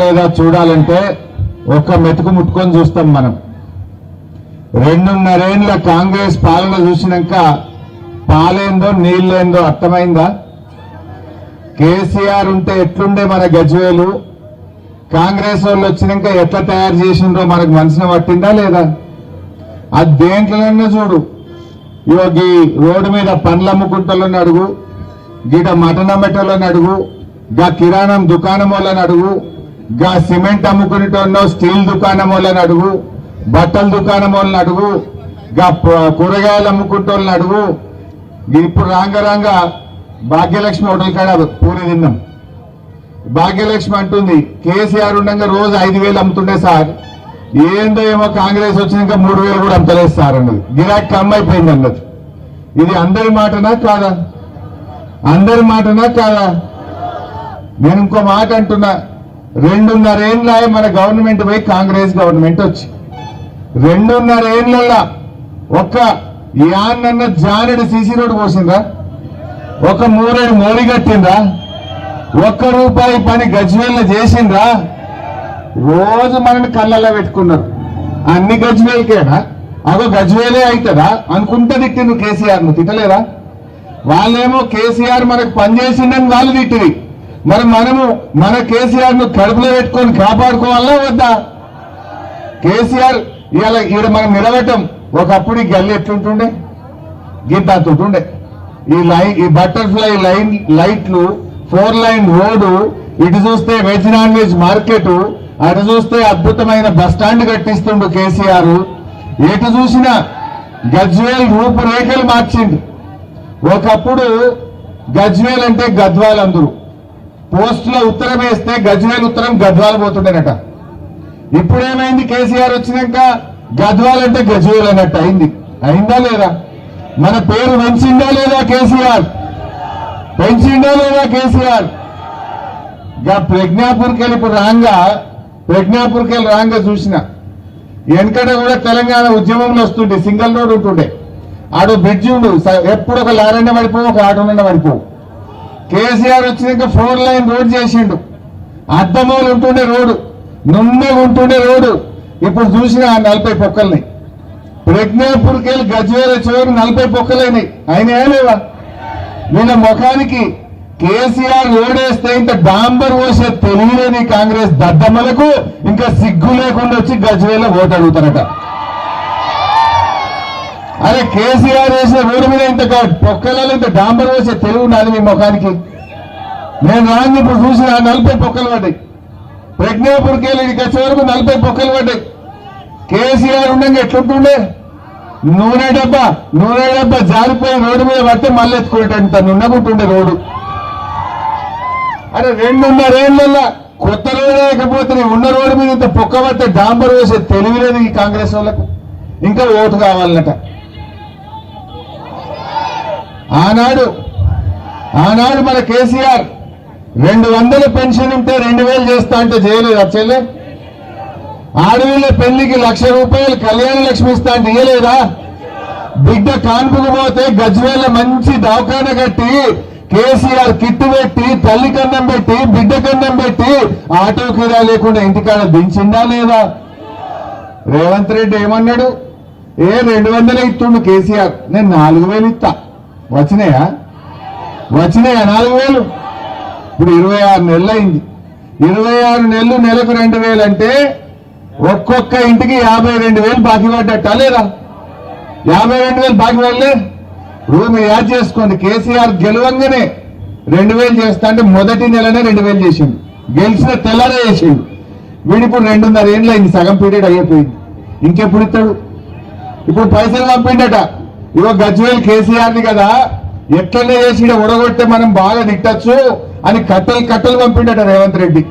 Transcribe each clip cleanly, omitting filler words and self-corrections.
లేదా చూడాలంటే ఒక్క మెతుకు ముట్టుకొని చూస్తాం మనం. 2.5 ఏళ్ల కాంగ్రెస్ పాలన చూసినాక పాలేందో నీళ్ళేందో అర్థమైందా? కేసీఆర్ ఉంటే ఎట్లుండే మన గజ్వేలు, కాంగ్రెస్ వాళ్ళు వచ్చినాక ఎట్లా తయారు చేసిండ్రో మనకు మనసున పట్టిందా లేదా? అది దేంట్లోనన్నా చూడు. ఈ రోడ్డు మీద పండ్లు అమ్ముకుంటోళ్ళని అడుగు, గీట మటన్ అమ్మేటోళ్ళని అడుగు, గా కిరాణం దుకాణం వాళ్ళని అడుగు, గా సిమెంట్ అమ్ముకునేటోళ్ళనో స్టీల్ దుకాణం వాళ్ళని అడుగు, బట్టల దుకాణం వాళ్ళని అడుగు, గా కూరగాయలు అమ్ముకుంటోళ్ళని అడుగు. ఇప్పుడు రాంగ భాగ్యలక్ష్మి హోటల్ కాడ పూరి తిన్నాం. భాగ్యలక్ష్మి అంటుంది కేసీఆర్ ఉండగా రోజు 5,000 అమ్ముతుండే సార్, ఏందో ఏమో కాంగ్రెస్ వచ్చినాక 3,000 కూడా అమ్మలేదు సార్ అన్నది. గిరాకీ కమ్ అయిపోయింది అన్నది. ఇది అందరి మాటనా కాదా? అందరి మాటనా కాదా? నేను ఇంకో మాట అంటున్నా, 2.5 ఏళ్ళ మన గవర్నమెంట్ పోయి కాంగ్రెస్ గవర్నమెంట్ వచ్చి 2.5 ఏళ్లలో ఒక్క యాన్నన్న జానెడు సీసీ రోడ్డు పోసిందా? ఒక 3 ఏడు మోరీ కట్టిందా? ₹1 పని గజ్వేల్లో చేసిందా? రోజు మనని కళ్ళల్లో పెట్టుకున్నారు. అన్ని గజ్వేల్కేనా? అదో గజ్వేలే అవుతుందా అనుకుంటే తిట్టిండ్రు కేసీఆర్ ను. తిట్టలేరా? వాళ్ళేమో కేసీఆర్ మనకు పనిచేసిందని వాళ్ళు తిట్టింది. మరి మనము మన కేసీఆర్ ను కడుపులో పెట్టుకొని కాపాడుకోవాలా వద్దా? కేసీఆర్ ఇవాళ ఈడ మనం నిలబెట్టం. ఒకప్పుడు ఈ గల్లి ఎట్లుంటుండే, గీతాతుండే. ఈ బటర్ఫ్లై లైట్లు, 4 లైన్ రోడ్డు, ఇటు చూస్తే వెజ్ నాన్ వెజ్ మార్కెట్, అటు చూస్తే అద్భుతమైన బస్టాండ్ కట్టిస్తుండు కేసీఆర్. ఎటు చూసినా గజ్వేల్ రూపురేఖలు మార్చిండు. ఒకప్పుడు గజ్వేల్ అంటే గద్వాల్, అందరూ పోస్టులో ఉత్తరం వేస్తే గజ్వేల్ ఉత్తరం గద్వాల్ పోతుండేనట. ఇప్పుడేమైంది? కేసీఆర్ వచ్చినాక గద్వాల్ అంటే గజ్వేల్ అన్నట్టు అయింది. అయిందా లేదా? మన పేరు పెంచిందా లేదా కేసీఆర్? పెంచిందా లేదా కేసీఆర్? ప్రజ్ఞాపూర్కెళ్ళి ఇప్పుడు ప్రజ్ఞాపూర్కెళ్ళి రాంగా చూసిన వెనకట కూడా తెలంగాణ ఉద్యమంలో వస్తుండే సింగిల్ రోడ్ ఉంటుండే. ఆడు బ్రిడ్జి ఉండు, ఎప్పుడు ఒక లారన్న పడిపోవు, ఒక ఆటోనన్న పడిపోవు. కేసీఆర్ వచ్చినాక 4 లైన్ రోడ్ చేసిండు. అద్దమూలు ఉంటుండే రోడ్డు, నున్నగా ఉంటుండే రోడ్డు, ఇప్పుడు చూసిన 40 పొక్కల్ని. ప్రజ్ఞాపూర్కెళ్ళి గజ్వేల్ చివరి 40 పొక్కలైనాయి. అయినాయా లేవా? నిన్న ముఖానికి కేసీఆర్ రోడేస్తే ఇంత డాంబర్ పోసే తెలియలేని కాంగ్రెస్ దద్దమ్మలకు ఇంకా సిగ్గు లేకుండా వచ్చి గజ్వేల్లో ఓటు అడుగుతారట. అరే కేసీఆర్ వేసిన రోడ్డు మీద ఇంత పొక్కలలో ఇంత డాంబర్ పోసే తెలివి నాది మీ ముఖానికి? నేను రాంది ఇప్పుడు చూసిన 40 పొక్కలు పడ్డాయి. ప్రజ్ఞాపూర్కెళ్ళి వచ్చే వరకు 40 పొక్కలు పడ్డాయి. కేసీఆర్ ఉండగా ఎట్లుంటుండే? నూనె డబ్బా జారిపోయి రోడ్డు మీద పడితే మళ్ళీ ఎత్తుకునేటంత నున్నగుంటుండే రోడ్డు. అరే 2.5 ఏళ్లలో కొత్త రోడ్డు లేకపోతే ఉన్న రోడ్డు మీద ఇంత పొక్క పడితే డాంబర్ వేసే తెలివి లేదు ఈ కాంగ్రెస్ వాళ్ళకు. ఇంకా ఓటు కావాలన్నట. ఆనాడు మన కేసీఆర్ 200 పెన్షన్ ఉంటే 2,000 చేస్తా అంటే చేయలేదు. చెల్లె ఆడవిళ్ళ పెళ్లికి ₹1,00,000 కళ్యాణ లక్ష్మి ఇస్తా అంటే ఇయ్యలేదా? బిడ్డ కాన్పుకు పోతే గజ్వేల మంచి దవాఖాన కట్టి కేసీఆర్ కిట్టు పెట్టి తల్లి కన్నం పెట్టి బిడ్డ కన్నం పెట్టి ఆటో కిరా లేకుండా ఇంటికాడ దించిందా లేదా? రేవంత్ రెడ్డి ఏమన్నాడు? 200 ఇస్తుండు కేసీఆర్, నేను 4,000 ఇస్తా. వచ్చినాయా 4,000? ఇప్పుడు 26 నెలలు అయింది. 26 నెలలు నెలకు 2,000 అంటే ఒక్కొక్క ఇంటికి 52,000 బాకీ పడ్డట్ట లేదా? 52,000 బాకీ పడలే? రూమ్ యాడ్ చేసుకోండి. కేసీఆర్ గెలవంగానే 2,000 చేస్తా అంటే మొదటి నెలనే 2,000 చేసిండు. గెలిచిన తెల్లారే చేసిండు. వీడిప్పుడు 2.5 ఏళ్ళు అయింది, సగం పీరియడ్ అయిపోయింది. ఇంకెప్పుడు ఇస్తాడు? ఇప్పుడు పైసలు పంపిండట. ఇగో గజ్వేల్ కేసీఆర్ని కదా ఎట్లనే చేసి ఉడగొట్టే మనం బాగా తిట్టచ్చు అని కట్టలు పంపిండట రేవంత్ రెడ్డి.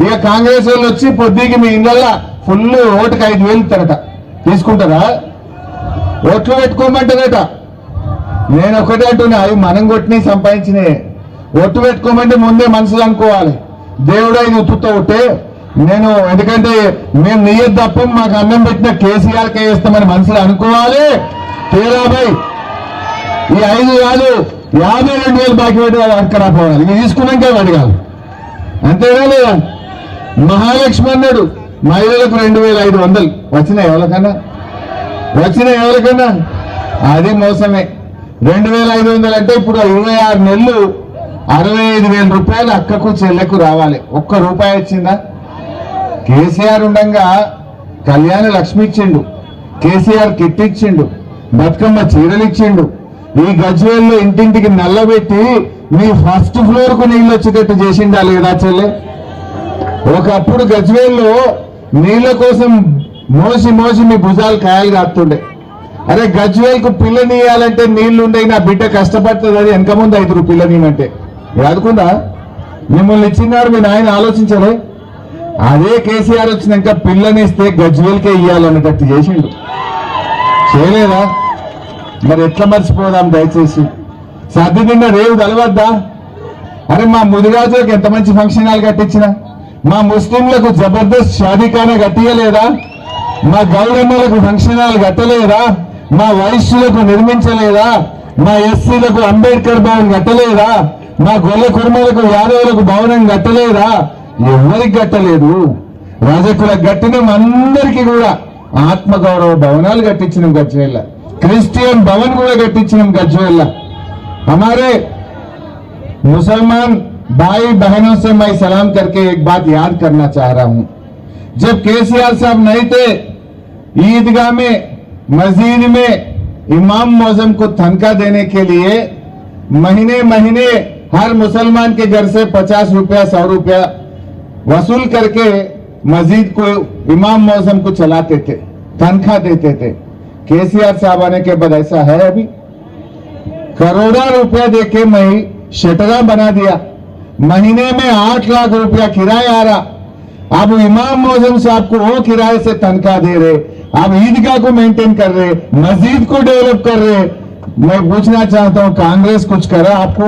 ఇక కాంగ్రెస్ వాళ్ళు వచ్చి పొద్దుకి మీ ఇళ్ళల్లో ఫుల్ ఓటుకి 5,000 ఇస్తారట. తీసుకుంటారా? ఓట్లు పెట్టుకోమంటారట. నేను ఒకటే అంటున్నా, అవి మనం కొట్టినవి సంపాదించినాయి. ఓటు పెట్టుకోమంటే ముందే మనసులు అనుకోవాలి. దేవుడు ఇది ఉత్తుతో ఉంటే నేను, ఎందుకంటే మేము నియ్యదు తప్ప మాకు అన్నం పెట్టిన కేసీఆర్కే వేస్తామని మనసులో అనుకోవాలి. తీరాబాయ్ ఈ 5 కాదు 52,000 బాకీ పెట్టి వాళ్ళు అడకరాపోవాలి. ఇవి తీసుకున్నాకే అడగాలి. అంతేనా లేదా? మహాలక్ష్మి అన్నాడు, మహిళలకు 2500 వచ్చినాయి ఎవరికన్నా? అది మోసమే. 2500 అంటే ఇప్పుడు 26 నెలలు 65,000 రూపాయలు అక్కకు చెల్లెకు రావాలి. ఒక్క రూపాయి వచ్చిందా? కేసీఆర్ ఉండగా కళ్యాణ లక్ష్మి ఇచ్చిండు, కేసీఆర్ కిట్ ఇచ్చిండు, బతుకమ్మ చీరలు ఇచ్చిండు. ఈ గజ్వేల్లో ఇంటింటికి నల్లబెట్టి మీ ఫస్ట్ ఫ్లోర్ కు నీళ్ళు వచ్చేటట్టు చేసిండా లేదా చెల్లె? ఒకప్పుడు గజ్వేల్లో నీళ్ళ కోసం మోసి మీ భుజాలు కాయలు కాస్తుండే. అరే గజ్వేల్కు పిల్లనియాలంటే నీళ్లు ఉండే, నా బిడ్డ కష్టపడుతుంది అని వెనక ముందు 5 పిల్లనియమంటే యాదుకుందా? మిమ్మల్ని ఇచ్చినారు, మీ నాయన ఆలోచించలే? అదే కేసీఆర్ వచ్చినాక పిల్లనిస్తే గజ్వేల్కే ఇయ్యాలన్నట్టు చేసిండు, చేయలేదా? మరి ఎట్లా మర్చిపోదాం? దయచేసి సర్ది నిన్న రేవు తలవద్దా? అరే మా ముదిరాజులకు ఎంత మంచి ఫంక్షన్ హాల్ కట్టించిన, మా ముస్లింలకు జబర్దస్త్ షాదీఖానా కట్టియలేదా? మా గౌరమ్మలకు ఫంక్షన్ హాల్ కట్టలేదా? మా వైశ్యులకు నిర్మించలేదా? మా ఎస్సీలకు అంబేద్కర్ భవన్ కట్టలేదా? మా గొల్ల కుర్మలకు యాదవులకు భవనం కట్టలేదా? ఎవరికి కట్టలేదు. రజకులకు కట్టినాం, అందరికీ కూడా ఆత్మగౌరవ భవనాలు కట్టించినాం గజ్వేల్ల. క్రిస్టియన్ భవన్ కూడా కట్టించినాం గజ్వేల్ల. हमारे मुसलमान भाई बहनों से मैं सलाम करके एक बात याद करना चाह रहा हूं। जब केसीआर साहब नहीं थे, ईदगाह में मस्जिद में इमाम मौजम को तनख्वाह देने के लिए महीने हर मुसलमान के घर से 50 रुपया 100 रुपया वसूल करके मस्जिद को इमाम मौजम को चलाते थे, तनख्वाह देते थे। केसीआर साहब आने के बाद ऐसा है? अभी करोड़ों रुपया देके मैं शटरा बना दिया, महीने में 8 लाख रुपया किराया आ रहा। अब इमाम मौजम साहब को वो किराए से तनख्वाह दे रहे, अब ईदगाह को मेंटेन कर रहे, मस्जिद को डेवलप कर रहे। मैं पूछना चाहता हूं, कांग्रेस कुछ करा आपको?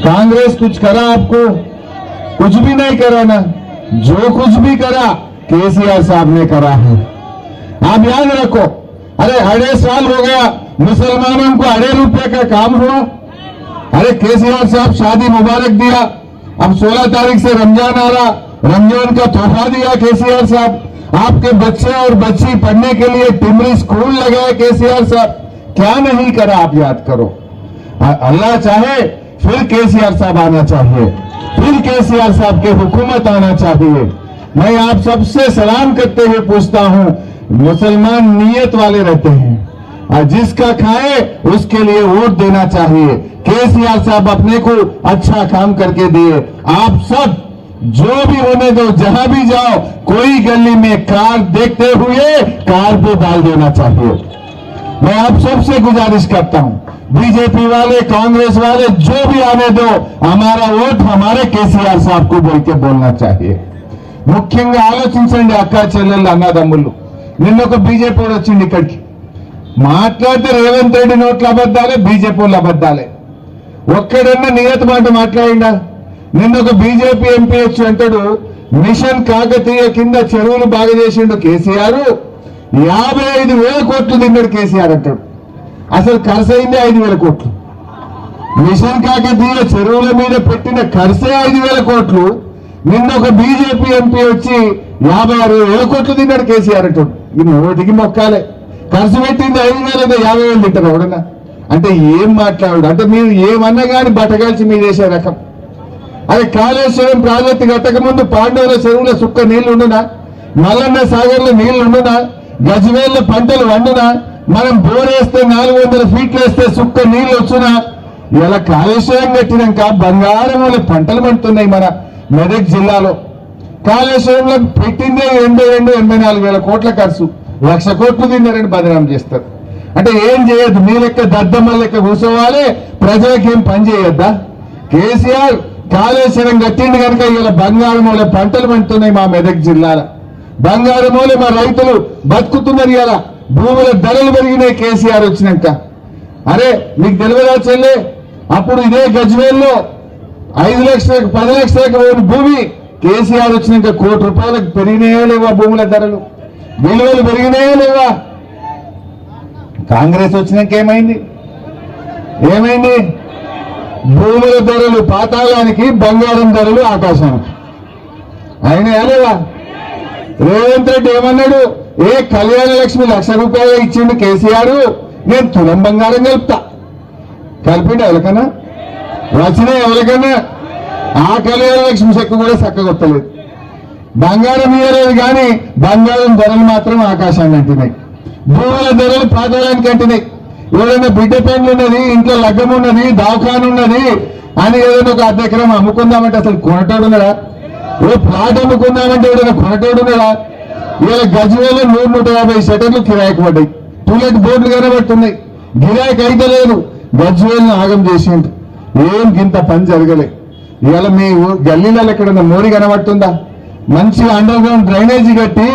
कांग्रेस कुछ करा आपको? कुछ भी नहीं करा ना। जो कुछ भी करा केसीआर साहब ने करा है। आप याद रखो, अरे 2.5 साल हो गया मुसलमानों को 2.5 रुपये का काम हुआ। अरे केसीआर साहब शादी मुबारक दिया, अब 16 तारीख से रमजान आ रहा, रमजान का तोहफा दिया केसीआर साहब। आपके बच्चे और बच्ची पढ़ने के लिए टिमरी स्कूल लगाए केसीआर साहब। क्या नहीं करा आप याद करो। अल्लाह चाहे फिर केसीआर साहब आना चाहिए, फिर केसीआर साहब की हुकूमत आना चाहिए। मैं आप सबसे सलाम करते हुए पूछता हूं, मुसलमान नियत वाले रहते हैं और जिसका खाए उसके लिए वोट देना चाहिए। केसीआर साहब अपने को अच्छा काम करके दिए। आप सब जो भी होने दो, जहां भी जाओ, कोई गली में कार देखते हुए कार पे डाल देना चाहिए। मैं आप सबसे गुजारिश करता हूं, बीजेपी वाले कांग्रेस वाले जो भी आने दो, हमारा वोट हमारे केसीआर साहब को बोल के बोलना चाहिए। ముఖ్యంగా ఆలోచించండి అక్కా చెల్లెళ్ళు అన్నదమ్ముళ్ళు. నిన్న ఒక బీజేపీ వాడు వచ్చింది ఇక్కడికి, మాట్లాడితే రేవంత్ రెడ్డి నోట్ల అబద్ధాలే, బీజేపీ వాళ్ళు అబద్ధాలే. ఒక్కడన్నా నియత మాట మాట్లాడిందా? నిన్న ఒక బీజేపీ ఎంపీ వచ్చి అంటాడు, మిషన్ కాకతీయ కింద చెరువులు బాగా చేసిండు కేసీఆర్, 55,000 కోట్లు తిన్నాడు కేసీఆర్ అంటాడు. అసలు ఖర్చు అయింది 5,000 కోట్లు. మిషన్ కాకతీయ చెరువుల మీద పెట్టిన ఖర్చే 5,000 కోట్లు. నిన్న ఒక బీజేపీ ఎంపీ వచ్చి 56,000 కోట్లు తిన్నాడు కేసీఆర్ అంటాడు. ఇది నోటికి మొక్కాలే. ఖర్చు పెట్టింది 5,000 అయితే 50,000 తింటారు ఎవడన్నా? అంటే ఏం మాట్లాడు? అంటే మీరు ఏమన్నా కానీ బట్టగాల్చి మీరు చేసే రకం. అదే కాళేశ్వరం ప్రాజెక్టు కట్టక ముందు పాండవుల చెరువుల సుక్క నీళ్లు ఉండునా? మల్లన్న సాగర్లో నీళ్లు ఉండునా? గజ్వేల్లో పంటలు వండునా? మనం బోరేస్తే 400 ఫీట్లు వేస్తే సుక్క నీళ్లు వచ్చునా? ఇలా కాళేశ్వరం కట్టినాక బంగారం వల్ల పంటలు పండుతున్నాయి మన మెదక్ జిల్లాలో. కాళేశ్వరంలో పెట్టిందే 84,000 కోట్ల ఖర్చు, 1,00,000 కోట్లు తిన్నారని బదనాం చేస్తారు. అంటే ఏం చేయొద్దు, మీ లెక్క దద్దమ్మ లెక్క కూర్చోవాలి, ప్రజలకు ఏం పని చేయొద్దా? కేసీఆర్ కాళేశ్వరం కట్టింది కనుక ఇలా బంగారం వల్ల పంటలు పండుతున్నాయి మా మెదక్ జిల్లాలో. బంగారం వల్ల మా రైతులు బతుకుతున్నారు. ఇలా భూముల ధరలు పెరిగినాయి కేసీఆర్ వచ్చినాక. అరే మీకు తెలియదా చెల్లె, అప్పుడు ఇదే గజ్వేల్లో 5 లక్షలకు 10 లక్షలకు భూమి కేసీఆర్ వచ్చినాక ₹1 కోటి పెరిగినాయో లేవా? భూముల ధరలు విలువలు పెరిగినాయో లేవా? కాంగ్రెస్ వచ్చినాక ఏమైంది? భూముల ధరలు పాతాళానికి, బంగారం ధరలు ఆకాశానికి. అయినా లేవా? రేవంత్ రెడ్డి ఏమన్నాడు? ఏ కళ్యాణ లక్ష్మి ₹1,00,000 ఇచ్చిండు కేసీఆర్, నేను తులం బంగారం కలుపుతా. కలిపిండు ఎవరికన్నా? వచ్చిన ఎవరికన్నా? ఆ కళ్యాణ లక్ష్మి చెక్కు కూడా చక్కగొత్తలేదు. బంగారం ఇవ్వలేదు కానీ బంగారం ధరలు మాత్రం ఆకాశాన్ని అంటున్నాయి. భూముల ధరలు పాతాళానికి అంటున్నాయి. ఏదైనా బిడ్డ పెండ్లు ఉన్నది, ఇంట్లో లగ్గం ఉన్నది, దవాఖాన ఉన్నది అని ఏదైనా ఒక అర్ధ ఎకరం అమ్ముకుందామంటే అసలు కొనటోడున్నాడా? ఓ ప్లాట్ అమ్ముకుందామంటే ఏదైనా కొనటోడున్నాడా? ఇలా గజ్వేల్లో 100-150 షటర్లు కిరాయికి పడ్డాయి. టూలెట్ బోర్డులు కనబడుతున్నాయి. గిరాయికి అయితే లేదు. గజ్వేల్ని ఆగం చేసిండు. ఏం గింత పని జరగలే. ఇవాళ మీ గల్లీలలో ఎక్కడన్నా మోరీ కనబడుతుందా? మంచిగా అండర్ గ్రౌండ్ డ్రైనేజీ కట్టి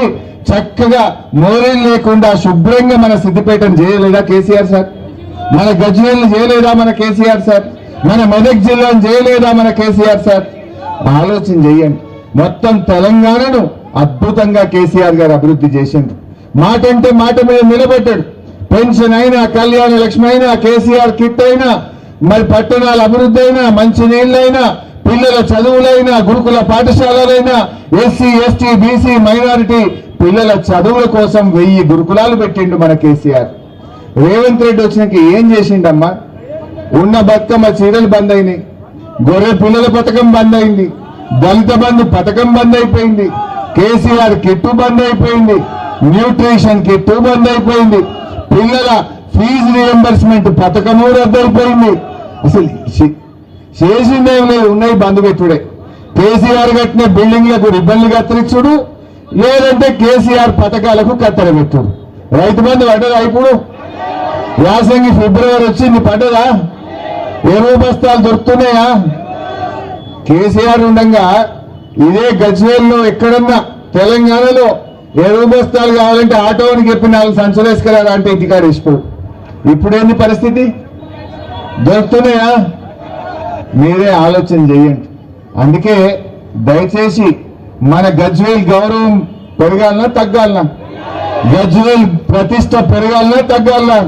చక్కగా మోరీలు లేకుండా శుభ్రంగా మన సిద్దిపేటను చేయలేదా కేసీఆర్ సార్? మన గజ్వేల్ని చేయలేదా మన కేసీఆర్ సార్? మన మెదక్ జిల్లాను చేయలేదా మన కేసీఆర్ సార్? ఆలోచన చేయండి. మొత్తం తెలంగాణను అద్భుతంగా కేసీఆర్ గారు అభివృద్ధి చేసిండ్రు. మాట అంటే మాట మీద నిలబెట్టాడు. పెన్షన్ అయినా, కళ్యాణ లక్ష్మి అయినా, కేసీఆర్ కిట్ అయినా, మరి పట్టణాల అభివృద్ధి అయినా, మంచి నీళ్ళైనా, పిల్లల చదువులైనా, గురుకుల పాఠశాలలైనా, ఎస్సీ ఎస్టీ బీసీ మైనారిటీ పిల్లల చదువుల కోసం 1000 గురుకులాలు పెట్టిండు మన కేసీఆర్. రేవంత్ రెడ్డి వచ్చినాక ఏం చేసిండమ్మా? ఉన్న బతుకమ్మ చీరలు బంద్ అయినాయి, గొర్రె పిల్లల పథకం బంద్ అయింది, దళిత బంధు పథకం బంద్ అయిపోయింది, కేసీఆర్ కిట్టు బంద్ అయిపోయింది, న్యూట్రిషన్ కిట్టు బంద్ అయిపోయింది, పిల్లల ఫీజు రియంబర్స్మెంట్ పథకము రద్దయిపోయింది. అసలు చేసిందేం లేదు, ఉన్నాయి బంధు పెట్టుడే. కేసీఆర్ కట్టిన బిల్డింగ్లకు రిబ్బన్లు కత్తిరించుడు, లేదంటే కేసీఆర్ పథకాలకు కత్తెర పెట్టుడు. రైతు బంధు పడ్డదా? ఇప్పుడు యాసంగి ఫిబ్రవరి వచ్చింది, పడ్డదా? ఎరువు బస్తాలు దొరుకుతున్నాయా? కేసీఆర్ ఉండగా ఇదే గజ్వేల్లో ఎక్కడన్నా తెలంగాణలో ఎరువు బస్తాలు కావాలంటే ఆటోని చెప్పి 4 సంచులు వేసుకురారా అంటే ఇంటికాడ వేసుకో. ఇప్పుడేంది పరిస్థితి? దొరుకుతున్నాయా? మీరే ఆలోచన చేయండి. అందుకే దయచేసి మన గజ్వేల్ గౌరవం పెరగాలనా తగ్గాలనా? గజ్వేల్ ప్రతిష్ట పెరగాలనా తగ్గాలనా?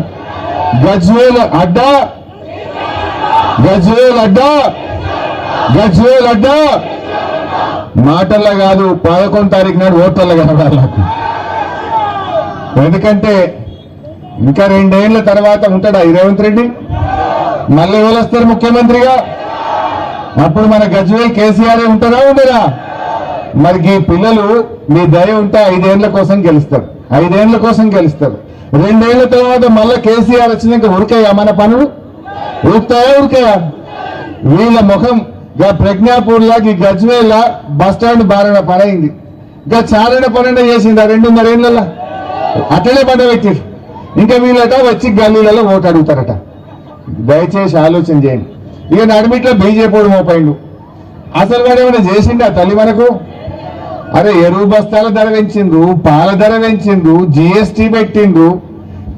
గజ్వేల్ అడ్డా, గజ్వేల్ అడ్డా, గజ్వేల్ అడ్డా. మాటల్లో కాదు, 11 తారీఖు నాడు ఓట్లలో కనబడాలి. ఎందుకంటే ఇంకా 2 ఏళ్ల తర్వాత ఉంటాడా ఈ రేవంత్ రెడ్డి? మళ్ళీ ఎవరు వస్తారు ముఖ్యమంత్రిగా? అప్పుడు మన గజ్వేల్ కేసీఆర్ ఉంటారా ఉండరా? మరి ఈ పిల్లలు మీ దయ ఉంటే 5 ఏళ్ల కోసం గెలుస్తారు, 5 ఏళ్ల కోసం గెలుస్తారు. 2 ఏళ్ల తర్వాత మళ్ళీ కేసీఆర్ వచ్చినాక ఉరికాయా మన పనులు? ఉరుకుతాయా ఉరికాయా? వీళ్ళ ముఖం గా ప్రజ్ఞాపూర్ లా ఈ గజ్వేల్ బస్టాండ్ బారణ పడైంది, ఇంకా చారణ పన్నెండు చేసింది 2.5 ఏళ్ళ అట్లనే పడబెట్టారు. ఇంకా వీళ్ళట వచ్చి గల్లీలలో ఓటు అడుగుతారట. దయచేసి ఆలోచన చేయండి. ఇక నడిమిట్లో బీజేపీ మోపైండు. అసలు వాడు ఏమైనా చేసిండు ఆ తల్లి మనకు? అరే ఎరువు బస్తాల ధర పెంచిండ్రు, పాల ధర పెంచిండ్రు, జిఎస్టీ పెట్టిండ్రు.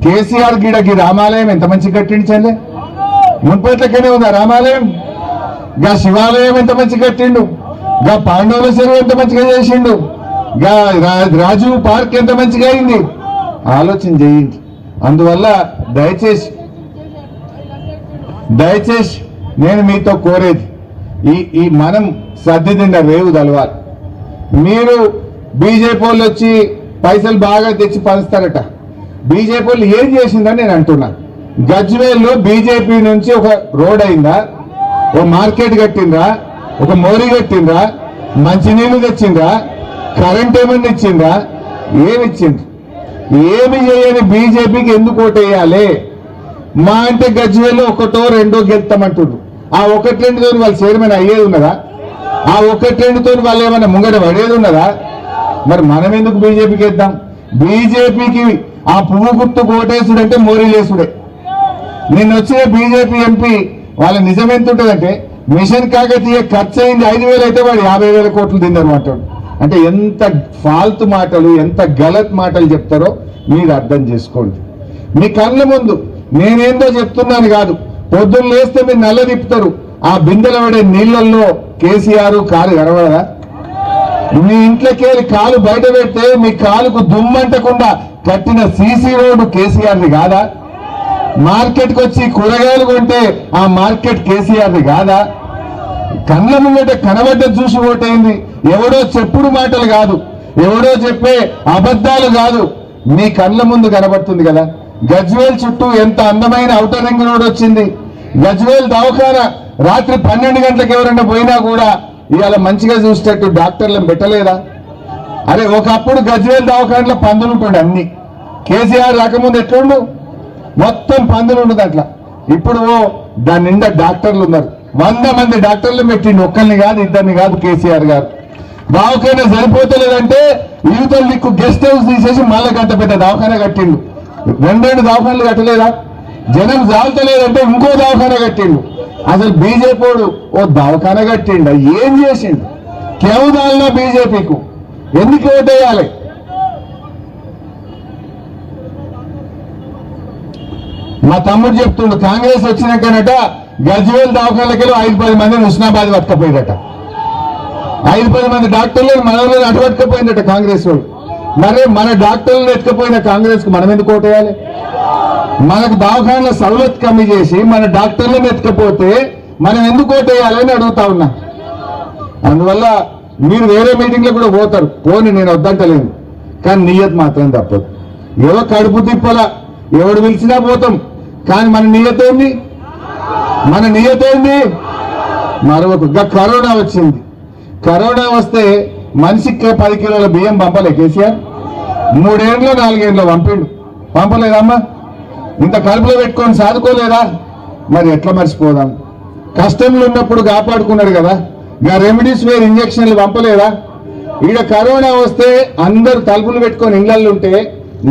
కేసీఆర్ గిడకి రామాలయం ఎంత మంచి కట్టిండు చెల్లె, మున్పట్లకనే ఉందా రామాలయం? గా శివాలయం ఎంత మంచి కట్టిండు, గా పాండవుల చెరువు ఎంత మంచిగా చేసిండు, గా రాజీవ్ పార్క్ ఎంత మంచిగా అయింది. ఆలోచన చేయండి. అందువల్ల దయచేసి నేను మీతో కోరేది, ఈ మనం సర్దిదిండ రేవు తలవాలి. మీరు బీజేపీ వాళ్ళు వచ్చి పైసలు బాగా తెచ్చి పంచుతారట. బీజేపీ వాళ్ళు ఏం చేసిందని నేను అంటున్నా. గజ్వేల్లో బీజేపీ నుంచి ఒక రోడ్ అయిందా, ఓ మార్కెట్ కట్టిండ్రా, ఒక మోరీ కట్టిండ్రా, మంచినీళ్ళు తెచ్చిండ్రా, కరెంట్ ఏమన్నా ఇచ్చిండ్రా? ఏమిచ్చిండ్రు? ఏమి చేయని బీజేపీకి ఎందుకు ఓటేయాలి? మా అంటే గజ్వేల్లో 1, 2 గెలుస్తామంటుండ్రు. ఆ 1, 2తో వాళ్ళు చైర్మన్ అయ్యేది ఉన్నదా? ఆ 1, 2తో వాళ్ళు ఏమైనా ముంగట పడేది ఉన్నదా? మరి మనం ఎందుకు బీజేపీకి వేద్దాం? బీజేపీకి ఆ పువ్వు గుర్తు ఓటేసుడంటే మోరీలేసుడే. నిన్న వచ్చిన బీజేపీ ఎంపీ వాళ్ళ నిజం ఎంత ఉంటుందంటే, మిషన్ కాకతీయ ఖర్చు అయింది 5,000 అయితే వాడు 50,000 కోట్లు తిన్నారు అంటాడు. అంటే ఎంత ఫాల్తు మాటలు, ఎంత గలత్ మాటలు చెప్తారో మీరు అర్థం చేసుకోండి. మీ కళ్ళ ముందు నేనేందో చెప్తున్నాను కాదు, పొద్దున్న లేస్తే మీరు నల్ల తిప్పుతారు. ఆ బిందెల పడే నీళ్లలో కేసీఆర్ కాలు కనబడదా? మీ ఇంట్లోకి కాలు బయట పెడితే మీ కాలుకు దుమ్మంటకుండా కట్టిన సీసీ రోడ్డు కేసీఆర్ది కాదా? మార్కెట్కి వచ్చి కూరగాయలు కొంటే ఆ మార్కెట్ కేసీఆర్ది కాదా? కళ్ళ ముంగట కనబడ్డ చూసి ఓటైంది. ఎవడో చెప్పుడు మాటలు కాదు, ఎవడో చెప్పే అబద్ధాలు కాదు, మీ కళ్ళ ముందు కనబడుతుంది కదా. గజ్వేల్ చుట్టూ ఎంత అందమైన ఔటర్ రింగ్ రోడ్ వచ్చింది. గజ్వేల్ దవాఖాన రాత్రి 12 గంటలకు ఎవరైనా పోయినా కూడా ఇవాళ మంచిగా చూసేటట్టు డాక్టర్లను పెట్టలేదా? అరే ఒకప్పుడు గజ్వేల్ దవాఖానలో పందులు ఉంటుండే అన్ని. కేసీఆర్ రాకముందు ఎట్లుండు, మొత్తం పందులు ఉండదు అట్లా. ఇప్పుడు దాని నిండా డాక్టర్లు ఉన్నారు. 100 మంది డాక్టర్లు పెట్టిండు, ఒక్కరిని కాదు ఇద్దరిని కాదు కేసీఆర్ గారు. దవాఖాన సరిపోతలేదంటే యువతల దిక్కు గెస్ట్ హౌస్ తీసేసి మళ్ళా గంట పెద్ద దవాఖాన కట్టిండు. 2 దవాఖానలు కట్టలేదా? జనం జాలతలేదంటే ఇంకో దవాఖాన కట్టిండు. అసలు బీజేపీడు ఓ దవాఖాన కట్టిండు, ఏం చేసిండు? కేవదాలనా బీజేపీకు ఎందుకు ఓటేయాలి? మా తమ్ముడు చెప్తుండు, కాంగ్రెస్ వచ్చినాకనట గజ్వేల్ దవాఖానలకి 5-10 మందిని హుస్నాబాద్ పట్టుకపోయిందట. 5-10 మంది డాక్టర్లు మనల్ని అటుపట్టుకపోయిందట కాంగ్రెస్ వాళ్ళు. మరి మన డాక్టర్లను ఎత్తుకపోయిన కాంగ్రెస్ కు మనం ఎందుకు ఓటేయాలి? మనకు దవాఖానల సౌలత్ కమ్మి చేసి మన డాక్టర్లను ఎత్తుకపోతే మనం ఎందుకు ఓటేయాలని అడుగుతా ఉన్నా. అందువల్ల మీరు వేరే మీటింగ్లో కూడా పోతారు, పోని నేను వద్దంటలేను, కానీ నియత్ మాత్రం తప్పదు. ఏదో కడుపు తిప్పలా ఎవడు పిలిచినా పోతాం, కానీ మన నియత ఏంది? మన నియత ఏంది? మరొక కరోనా వచ్చింది. కరోనా వస్తే మనిషికి 10 కిలోల బియ్యం పంపలే కేసీఆర్? 3 ఏళ్ళు 4 ఏళ్ళు పంపిండు, పంపలేదమ్మా? ఇంత కడుపులో పెట్టుకొని సాదుకోలేదా? మరి ఎట్లా మర్చిపోదాం? కష్టంలో ఉన్నప్పుడు కాపాడుకున్నాడు కదా. ఇంకా రెమిడీసివిర్ ఇంజక్షన్లు పంపలేదా? ఈడ కరోనా వస్తే అందరు తలుపులు పెట్టుకొని ఇళ్లలో ఉంటే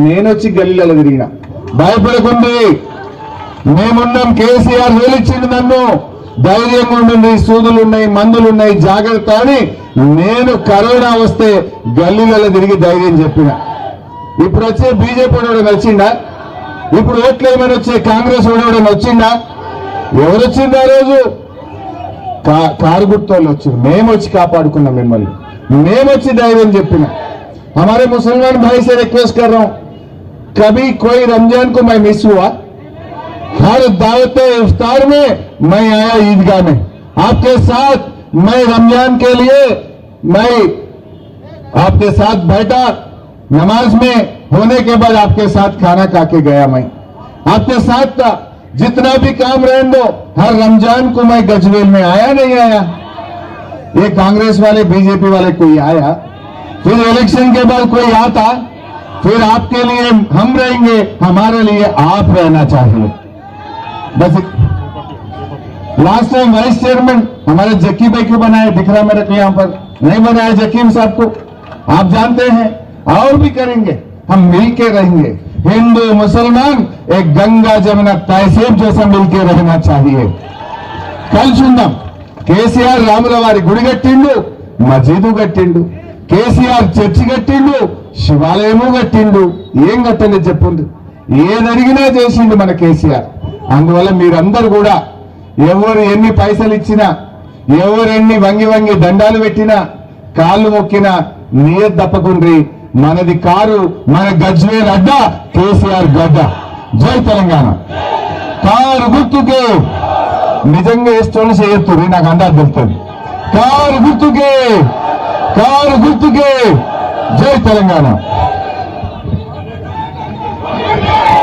నేను వచ్చి గల్లీలలో తిరిగిన. భయపడకుండి, మేమున్నాం, కేసీఆర్ వేలిచ్చిండు నన్ను, ధైర్యంగా ఉండండి, సూదులు ఉన్నాయి, మందులు ఉన్నాయి, జాగ్రత్త అని నేను కరోనా వస్తే గల్లీలలో తిరిగి ధైర్యం చెప్పిన. ఇప్పుడు వచ్చే బీజేపీ వాడు వచ్చిందా? ఇప్పుడు ఓట్లు ఏమైనా వచ్చే కాంగ్రెస్ వాడు వచ్చిందా? ఎవరు వచ్చింది ఆ రోజు? కారు గుర్తోళ్ళు వచ్చారు. మేము వచ్చి కాపాడుకున్నాం మిమ్మల్ని, మేము వచ్చి ధైర్యం చెప్పిన. हमारे मुसलमान भाई से रिक्वेस्ट कर रहा हूं, कभी कोई रमजान को मैं मिस हुआ? हर दावत इफ्तार में मैं आया, ईदगाह में आपके साथ, मैं रमजान के लिए मैं आपके साथ बैठा, नमाज में होने के बाद आपके साथ खाना खा के गया, मैं आपके साथ था। जितना भी काम रहने दो, हर रमजान को मैं गजवेल में आया नहीं आया? ये कांग्रेस वाले बीजेपी वाले कोई आया? फिर इलेक्शन के बाद कोई आता? फिर आपके लिए हम रहेंगे, हमारे लिए आप रहना चाहिए। बस लास्ट टाइम वाइस चेयरमैन हमारे जक्की भाई को बनाया, दिख रहा मेरे को यहां पर, नहीं बनाया जकीम साहब को, आप जानते हैं। और भी करेंगे, हम मिलके रहेंगे। हिंदू मुसलमान एक गंगा जमुना तहसीब जैसा मिलके रहना चाहिए। कल చూద్దాం, కేసీఆర్ రాముల వారి గుడి కట్టిండు, మసీదు కట్టిండు, కేసీఆర్ చర్చి కట్టిండు, శివాలయము కట్టిండు. ఏం కట్టండి చెప్పుండు? ఏది అడిగినా చేసిండు మన కేసీఆర్. అందువల్ల మీరందరూ కూడా ఎవరు ఎన్ని పైసలు ఇచ్చినా, ఎవరు ఎన్ని వంగి వంగి దండాలు పెట్టినా, కాళ్ళు మొక్కినా నియత్ తప్పకుండ్రి. మనది కారు, మన గజ్వేల్ అడ్డ, కేసీఆర్ గడ్డ. జై తెలంగాణ. కారు గుర్తుకే, నిజంగా వేస్తోళ్ళు చేయొద్దు, నాకు అందాజు తెలుస్తుంది. కారు గుర్తుకే, కారు గుర్తుకే. జై తెలంగాణ.